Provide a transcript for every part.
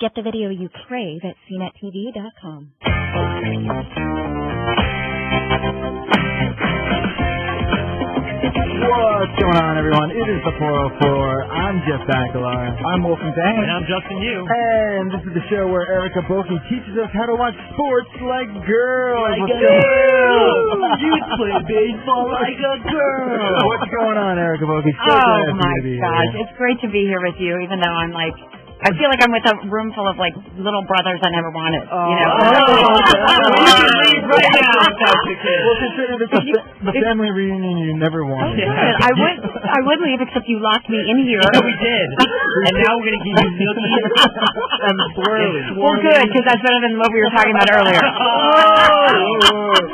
Get the video you crave at cnettv.com. What's going on, everyone? It is the 404. I'm Jeff Bakalar. I'm Wolfgang Dang. And I'm Justin Yu. And this is the show where Erica Boki teaches us how to watch sports like girls. Like a girl! You play baseball like a girl! What's going on, Erica Boki? So Oh, glad for my you to be gosh. here. It's great to be here with you, even though I'm like, I feel like I'm with a room full of, like, little brothers I never wanted, you know? Leave right now if that's the case. Well, consider this the family reunion you never wanted. Good. I would leave, except you locked me in here. We did. And now we're going to give you milky and swirly. Well, good, because that's better than what we were talking about earlier.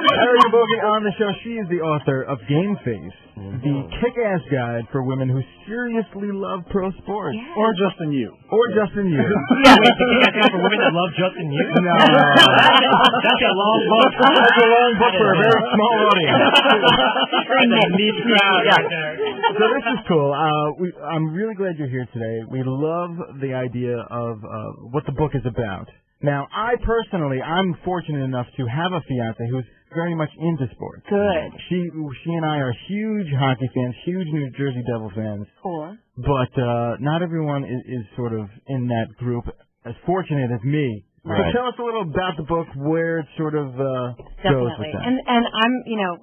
Erica Boki on the show. She is the author of Game Face, the kick-ass guide for women who seriously love pro sports. Yeah. Or Justin Yu. Or Justin Yu. Yeah, wait, the kick-ass guide for women that love Justin Yu? No. That's a long book. That's a long book for a very small audience. Niche crowd right there. So this is cool. I'm really glad you're here today. We love the idea of what the book is about. Now, I'm fortunate enough to have a fiance who's very much into sports. Good. She and I are huge hockey fans, huge New Jersey Devil fans. Cool. But not everyone is sort of in that group as fortunate as me. Right. So tell us a little about the book, where it sort of goes Definitely. with that. And I'm,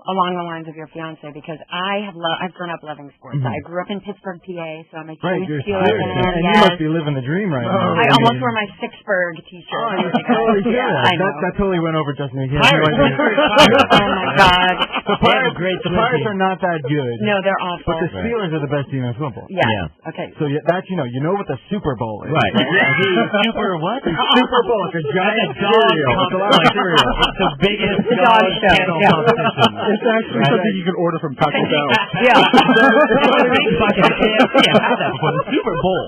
along the lines of your fiance, because I've grown up loving sports. Mm-hmm. I grew up in Pittsburgh, PA, so I'm a Right, huge you're Steelers serious. fan. And you must be living the dream right now. I almost wore my Vicksburg t-shirt. Oh, you totally did. I know. That totally went over Justin. Pirates. Oh my God. The Pirates are not that good. No, they're awful. But the Steelers are the best team in football. Yeah. Okay. So that's you know what the Super Bowl is. Right. Super what? Super Bowl. It's a giant cereal. It's a lot of cereal. It's the biggest dog show. channel Yeah. competition. It's actually something you can order from Taco Bell. Yeah. It's a big bucket of KFC. I've had that before. The Super Bowl.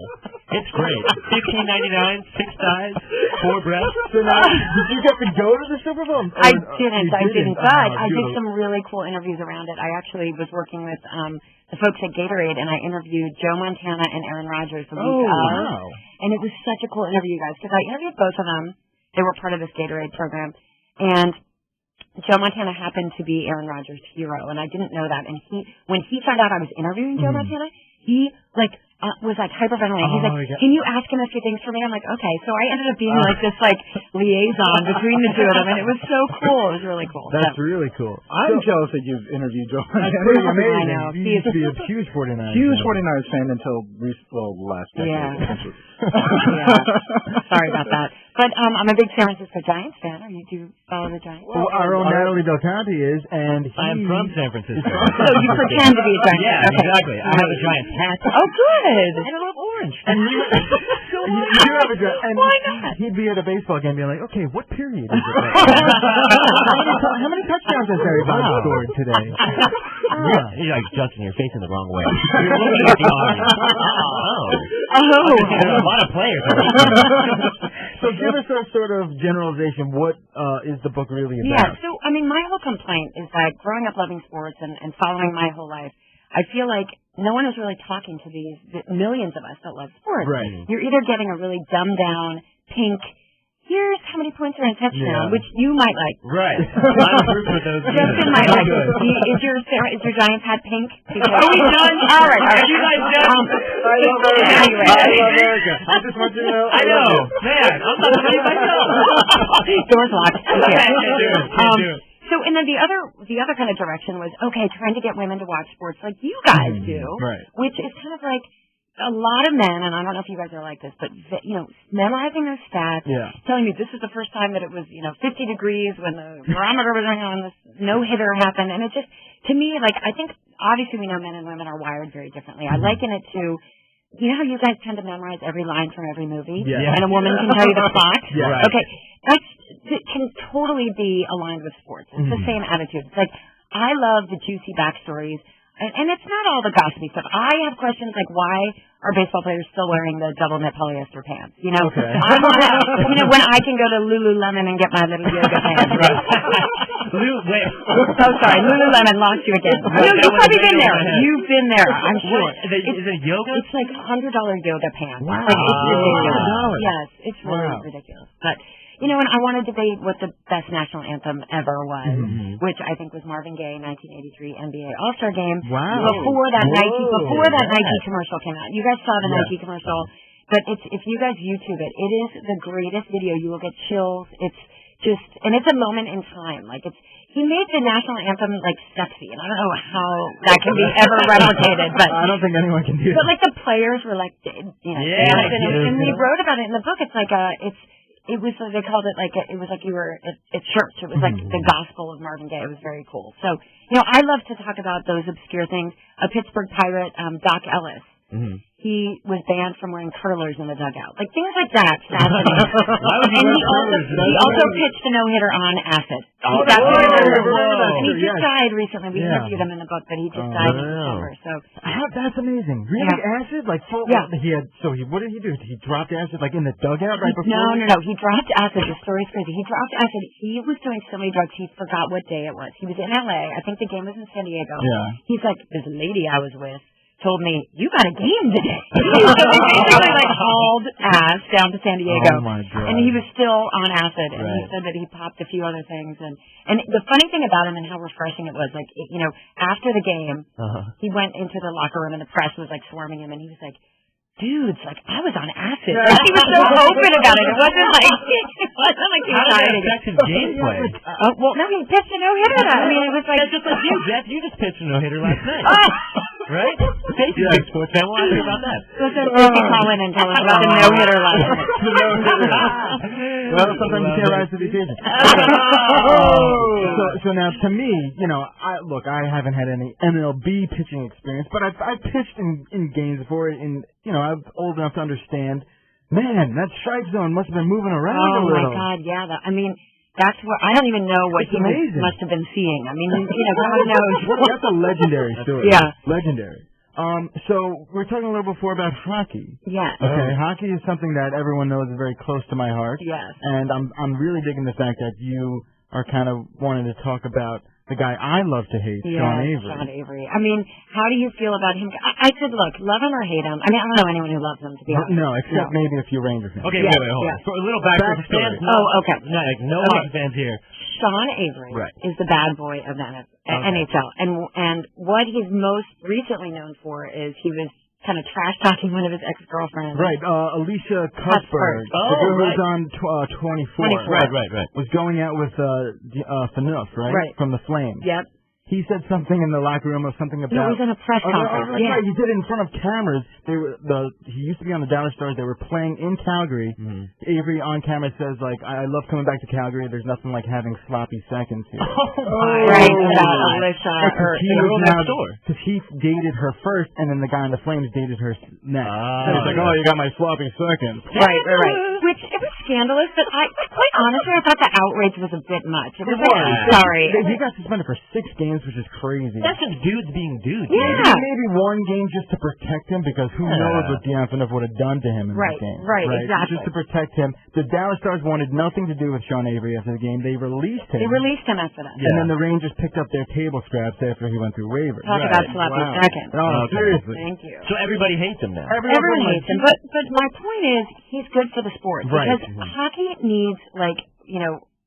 It's great. $15.99, 6 thighs, 4 breasts. So now, did you get to go to the Super Bowl? I didn't. But I did some. some really cool interviews around it. I actually was working with the folks at Gatorade, and I interviewed Joe Montana and Aaron Rodgers the week of. Wow. And it was such a cool interview, guys, because I interviewed both of them. They were part of this Gatorade program. And Joe Montana happened to be Aaron Rodgers' hero, and I didn't know that. And when he found out I was interviewing Joe Montana, he, was hyperventilating. He's like, can you ask him a few things for me? I'm like, okay. So I ended up being liaison between the two of them, and it was so cool. It was really cool. That's really cool. I'm jealous that you've interviewed Joe. That's pretty amazing. I know. You used to be a huge 49ers Huge fan. 49ers fan until last decade. Yeah. essentially. Yeah. Sorry about that. But I'm a big San Francisco Giants fan. Do you follow the Giants? Well, our own Natalie Belcanti is, and I'm from San Francisco. So you pretend to be a Giants fan. Yeah, Okay. exactly. I have a Giant hat. Oh, good. And I love orange. And you do have a and Why not? he'd be at a baseball game being like, okay, what period is it? How many touchdowns has Barry Bonds scored today? Yeah. You're like, Justin, you're facing the wrong way. You're looking at the audience. There's a lot of players. So give us a sort of generalization. What is the book really about? Yeah, so, my whole complaint is that growing up loving sports and following my whole life, I feel like no one is really talking to the millions of us that love sports. Right. You're either getting a really dumbed-down, pink, here's how many points are in a touchdown, which you might like. Right. I'm root for those. Justin might like. Is your Giants hat pink? Are we done? All right. Are you guys done? I love America. Anyway. I love America. I just want you to know. I know. Man, I'm not ready myself. Doors locked. Can't do it. So, and then the other kind of direction was, okay, trying to get women to watch sports like you guys do, right. Which is kind of like a lot of men, and I don't know if you guys are like this, but, memorizing those stats, telling me this is the first time that it was, 50 degrees when the barometer was on, this no-hitter happened, and it just, to me, I think, obviously we know men and women are wired very differently. I liken it to, you know how you guys tend to memorize every line from every movie? Yeah. And a woman can tell you the plot? Yeah. Right. Okay. It can totally be aligned with sports. It's the same attitude. It's like, I love the juicy backstories, and it's not all the gossipy stuff. I have questions like, why are baseball players still wearing the double knit polyester pants? Okay. I want to, when I can go to Lululemon and get my little yoga pants. Wait. So sorry, Lululemon lost you again. You've probably been there. You've been there, I'm sure. Is it yoga? It's like $100 yoga pants. Wow. Like, it's ridiculous. $100. Yes, it's really ridiculous. But, you know, and I want to debate what the best national anthem ever was, which I think was Marvin Gaye 1983 NBA All-Star Game. Wow. Before that Nike commercial came out. You guys saw the Nike commercial, but if you guys YouTube it, it is the greatest video. You will get chills. It's just, and it's a moment in time. Like he made the national anthem like sexy, and I don't know how that can be ever replicated. But I don't think anyone can do that. But like the players were like, and he wrote about it in the book. It's like it was they called it like it was like you were at church. It was like the gospel of Marvin Gaye. It was very cool. So you know, I love to talk about those obscure things. A Pittsburgh Pirate, Doc Ellis. He was banned from wearing curlers in the dugout. Like things like that. Fascinating. And he also pitched a no-hitter on acid. He just died recently. We interviewed him in the book, but he just died in December. So that's amazing. Really, acid? Like full? Yeah. What did he do? He dropped acid like in the dugout right before? No. He dropped acid. The story's crazy. He dropped acid. He was doing so many drugs he forgot what day it was. He was in LA. I think the game was in San Diego. Yeah. He's like, this lady I was with told me, you got a game today. So he basically like hauled ass down to San Diego. Oh my God. And he was still on acid. And he said that he popped a few other things. And the funny thing about him and how refreshing it was, like, you know, after the game, he went into the locker room and the press was like swarming him and he was like, dudes, like, I was on acid. Like, he was so open about it. It wasn't like he was How did that affect his gameplay? well, no, he pitched a no-hitter. I mean, it was like... That's just like you, Jeff. You just pitched a no-hitter last night. Right? Stacey's big sports fan. We'll ask you about that. Listen, Stacey, call in and tell us about the no-hitter last night. Well, sometimes you can't rise to the occasion. So now, to me, you know, I haven't had any MLB pitching experience, but I've pitched in games before, you know, I'm old enough to understand. Man, that strike zone must have been moving around a little. Oh my God, yeah. I mean, that's what I don't even know what he must have been seeing. I mean, you know, God knows. That's a legendary story. Yeah, legendary. So we're talking a little before about hockey. Yes. Okay, hockey is something that everyone knows is very close to my heart. Yes. And I'm really digging the fact that you are kind of wanting to talk about the guy I love to hate, Sean Avery. Sean Avery. I mean, how do you feel about him? I said, look, love him or hate him. I mean, I don't know anyone who loves him, to be honest. No, except maybe a few Ranger fans. Okay, wait, hold on. So a little backstory. Okay. No Hockey fans here. Sean Avery is the bad boy of the NHL. And what he's most recently known for is he was kind of trash-talking one of his ex-girlfriends. Right, Alicia Cuthbert. The girl who's on 24. Right. Was going out with Phaneuf, right? Right. From the Flames. Yep. He said something in the locker room or something about... It was in a press conference. Right, he did it in front of cameras. He used to be on the Dallas Stars. They were playing in Calgary. Avery on camera says, like, I love coming back to Calgary. There's nothing like having sloppy seconds here. Right, Alicia. Because he dated her first, and then the guy on the Flames dated her next. He's like, you got my sloppy seconds. Right. Which, it was scandalous, but quite honestly, I thought the outrage was a bit much. It was sorry. He got suspended for 6 games. Which is crazy. That's just dudes being dudes. Yeah. Maybe one game just to protect him because who knows what Dion Phaneuf would have done to him in that game. Right, exactly. Just to protect him. The Dallas Stars wanted nothing to do with Sean Avery after the game. They released him. After that. And then the Rangers picked up their table scraps after he went through waivers. Talk about sloppy seconds. Oh, seriously. Thank you. So everybody hates him now. Everyone hates him. But my point is, he's good for the sport. Right. Because hockey needs,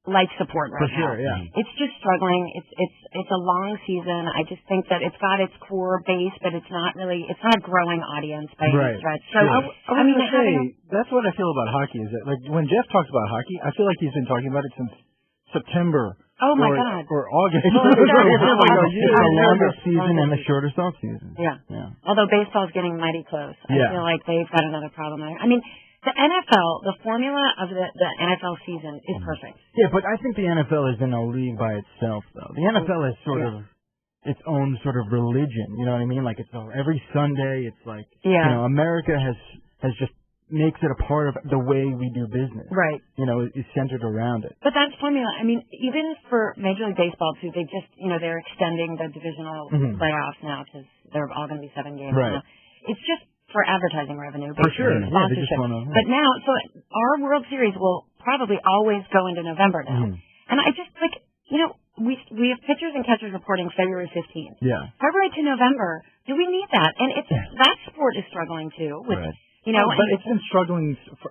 life support right now. For sure, yeah. It's just struggling. It's a long season. I just think that it's got its core base, but it's not a growing audience by any stretch. So I mean, that's what I feel about hockey is that, like, when Jeff talks about hockey, I feel like he's been talking about it since September. Oh my God. Or August. It's a longer season and a shorter off season. Yeah. Although baseball's getting mighty close. I feel like they've got another problem there. I mean, the NFL, the formula of the NFL season is perfect. Yeah, but I think the NFL is in a league by itself, though. The NFL is sort of its own sort of religion. You know what I mean? Like, it's every Sunday. It's like, America has just makes it a part of the way we do business. Right. Is centered around it. But that's formula. I mean, even for Major League Baseball, too, they just, they're extending the divisional playoffs now because they're all going to be 7 games now. It's just for advertising revenue, for sure, sponsorship. But now, so our World Series will probably always go into November now. And I just, we have pitchers and catchers reporting February 15th. Yeah. February to November. Do we need that? And that sport is struggling too. With, Right. you know, but it's been struggling for